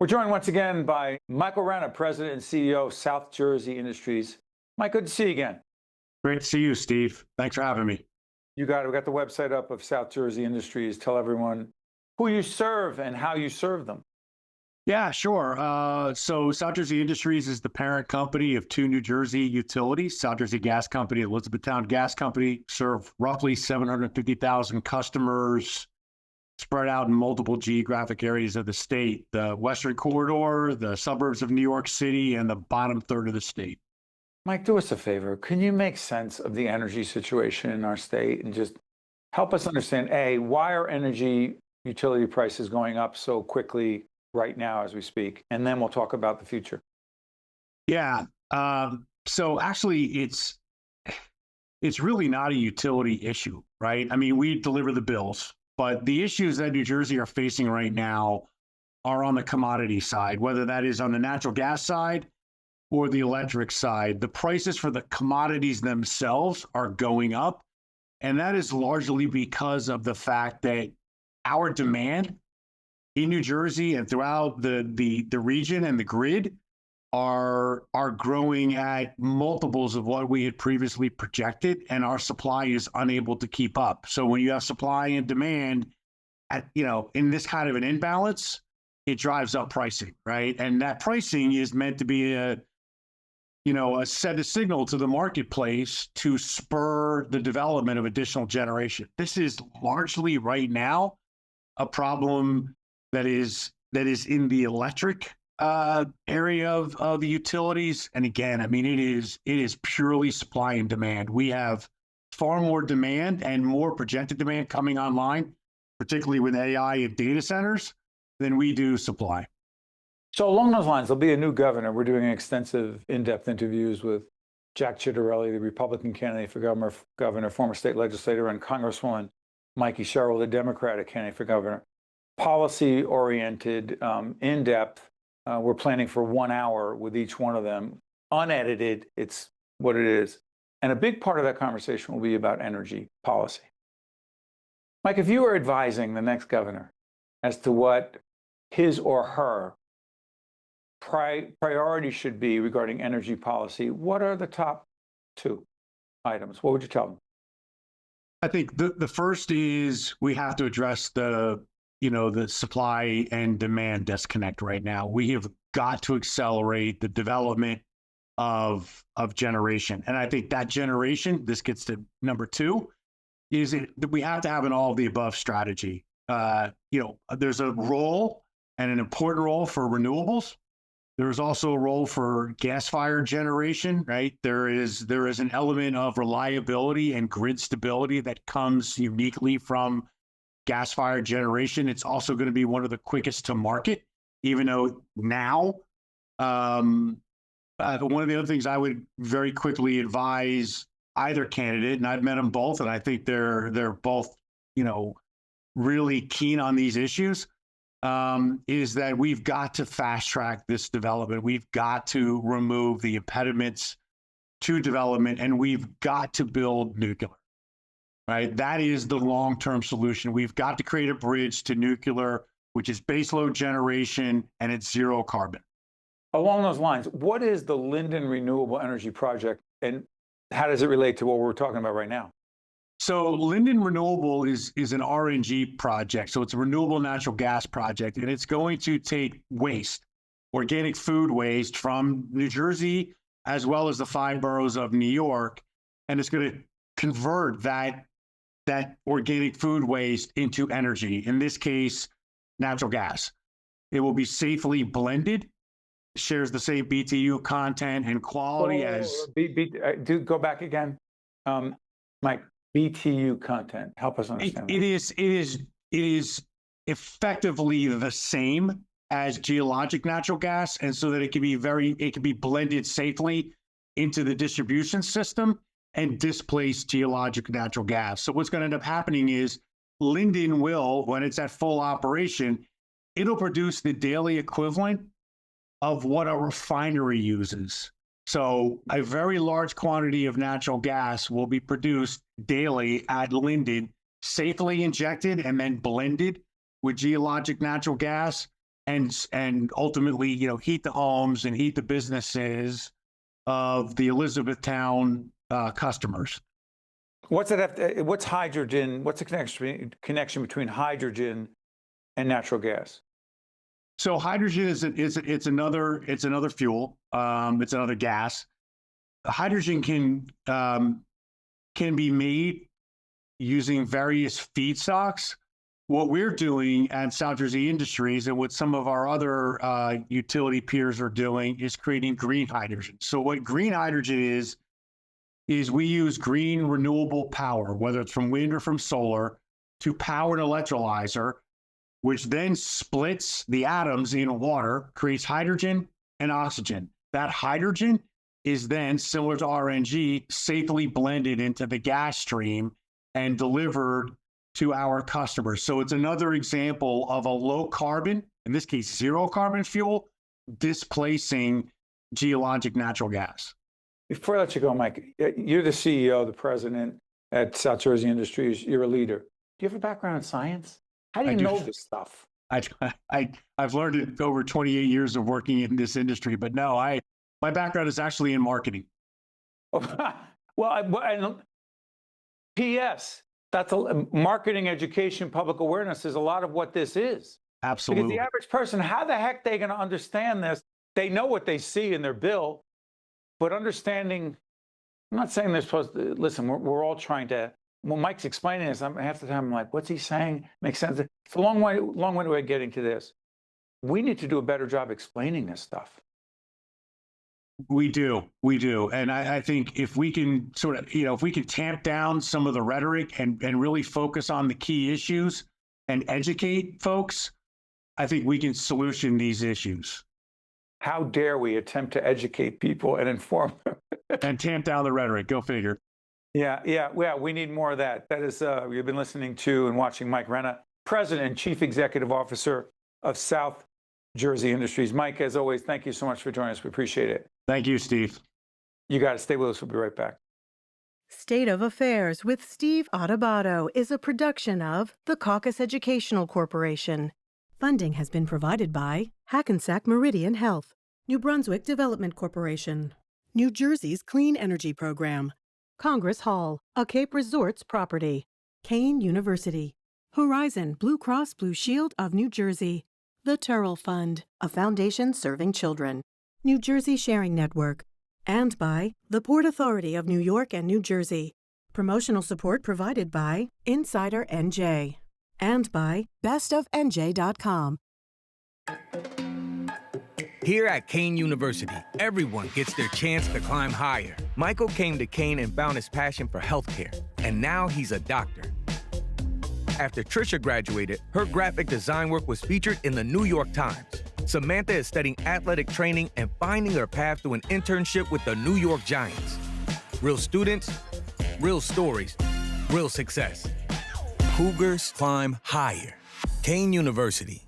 We're joined once again by Michael Renna, President and CEO of South Jersey Industries. Mike, good to see you again. Great to see you, Steve. Thanks for having me. You got it. We got the website up of South Jersey Industries. Tell everyone who you serve and how you serve them. Yeah, sure. So South Jersey Industries is the parent company of two New Jersey utilities, South Jersey Gas Company, Elizabethtown Gas Company, serve roughly 750,000 customers spread out in multiple geographic areas of the state, the Western Corridor, the suburbs of New York City, and the bottom third of the state. Mike, do us a favor. Can you make sense of the energy situation in our state and just help us understand, A, why are energy utility prices going up so quickly right now as we speak? And then we'll talk about the future. Yeah. So actually, it's really not a utility issue, right? I mean, we deliver the bills, but the issues that New Jersey are facing right now are on the commodity side, whether that is on the natural gas side or the electric side. The prices for the commodities themselves are going up, and that is largely because of the fact that our demand in New Jersey and throughout the region and the grid are growing at multiples of what we had previously projected, and our supply is unable to keep up. So when you have supply and demand in this kind of an imbalance, it drives up pricing, right? And that pricing is meant to be a signal to the marketplace to spur the development of additional generation. This is largely right now a problem that is in the electric area of the utilities. And again, I mean, it is purely supply and demand. We have far more demand and more projected demand coming online, particularly with AI and data centers, than we do supply. So along those lines, there'll be a new governor. We're doing extensive in-depth interviews with Jack Ciattarelli, the Republican candidate for governor, former state legislator, and Congresswoman Mikey Sherrill, the Democratic candidate for governor. Policy-oriented, in-depth. We're planning for 1 hour with each one of them. Unedited, it's what it is. And a big part of that conversation will be about energy policy. Mike, if you were advising the next governor as to what his or her priority should be regarding energy policy, what are the top two items? What would you tell them? I think the first is we have to address the supply and demand disconnect right now. We have got to accelerate the development of generation. And I think that generation, this gets to number two, is that we have to have an all of the above strategy. There's a role and an important role for renewables. There's also a role for gas-fired generation, right? There is an element of reliability and grid stability that comes uniquely from gas-fired generation. It's also going to be one of the quickest to market, even though now, one of the other things I would very quickly advise either candidate, and I've met them both, and I think they're both, really keen on these issues, is that we've got to fast track this development. We've got to remove the impediments to development, and we've got to build nuclear, right? That is the long-term solution. We've got to create a bridge to nuclear, which is baseload generation, and it's zero carbon. Along those lines, what is the Linden Renewable Energy Project, and how does it relate to what we're talking about right now? So Linden Renewable is an RNG project. So it's a renewable natural gas project, and it's going to take waste, organic food waste from New Jersey, as well as the 5 boroughs of New York, and it's going to convert that organic food waste into energy, in this case, natural gas. It will be safely blended, shares the same BTU content and quality as... Go back again. Mike, BTU content. Help us understand. It is effectively the same as geologic natural gas, and so that it can be blended safely into the distribution system and displace geologic natural gas. So what's going to end up happening is Linden will, when it's at full operation, it'll produce the daily equivalent of what a refinery uses. So a very large quantity of natural gas will be produced daily at Linden, safely injected and then blended with geologic natural gas and ultimately, heat the homes and heat the businesses of the Elizabethtown customers. What's hydrogen? What's the connection between hydrogen and natural gas? So hydrogen it's another fuel. It's another gas. Hydrogen can be made using various feedstocks. What we're doing at South Jersey Industries and what some of our other utility peers are doing is creating green hydrogen. So what green hydrogen is we use green renewable power, whether it's from wind or from solar, to power an electrolyzer, which then splits the atoms in water, creates hydrogen and oxygen. That hydrogen is then, similar to RNG, safely blended into the gas stream and delivered to our customers. So it's another example of a low carbon, in this case, zero carbon fuel, displacing geologic natural gas. Before I let you go, Mike, you're the CEO, the president at South Jersey Industries. You're a leader. Do you have a background in science? How do you know this stuff? I've learned it over 28 years of working in this industry, but no, my background is actually in marketing. Well, P.S. That's marketing, education, public awareness is a lot of what this is. Absolutely. Because the average person, how the heck are they going to understand this? They know what they see in their bill, but understanding, I'm not saying they're supposed to, listen, we're all trying to, when Mike's explaining this, half the time I'm like, what's he saying? Makes sense. It's a long way of getting to this. We need to do a better job explaining this stuff. We do. And I think if we can if we can tamp down some of the rhetoric and really focus on the key issues and educate folks, I think we can solution these issues. How dare we attempt to educate people and inform them? And tamp down the rhetoric. Go figure. Yeah. We need more of that. That is, we've been listening to and watching Mike Renna, President and Chief Executive Officer of South Jersey Industries. Mike, as always, thank you so much for joining us. We appreciate it. Thank you, Steve. You got to stay with us. We'll be right back. State of Affairs with Steve Adubato is a production of the Caucus Educational Corporation. Funding has been provided by Hackensack Meridian Health, New Brunswick Development Corporation, New Jersey's Clean Energy Program, Congress Hall, a Cape Resorts property, Kane University, Horizon Blue Cross Blue Shield of New Jersey, the Turrell Fund, a foundation serving children, New Jersey Sharing Network, and by the Port Authority of New York and New Jersey. Promotional support provided by Insider NJ and by bestofnj.com. Here at Kane University, everyone gets their chance to climb higher. Michael came to Kane and found his passion for healthcare, and now he's a doctor. After Trisha graduated, her graphic design work was featured in the New York Times. Samantha is studying athletic training and finding her path through an internship with the New York Giants. Real students, real stories, real success. Cougars climb higher. Kane University.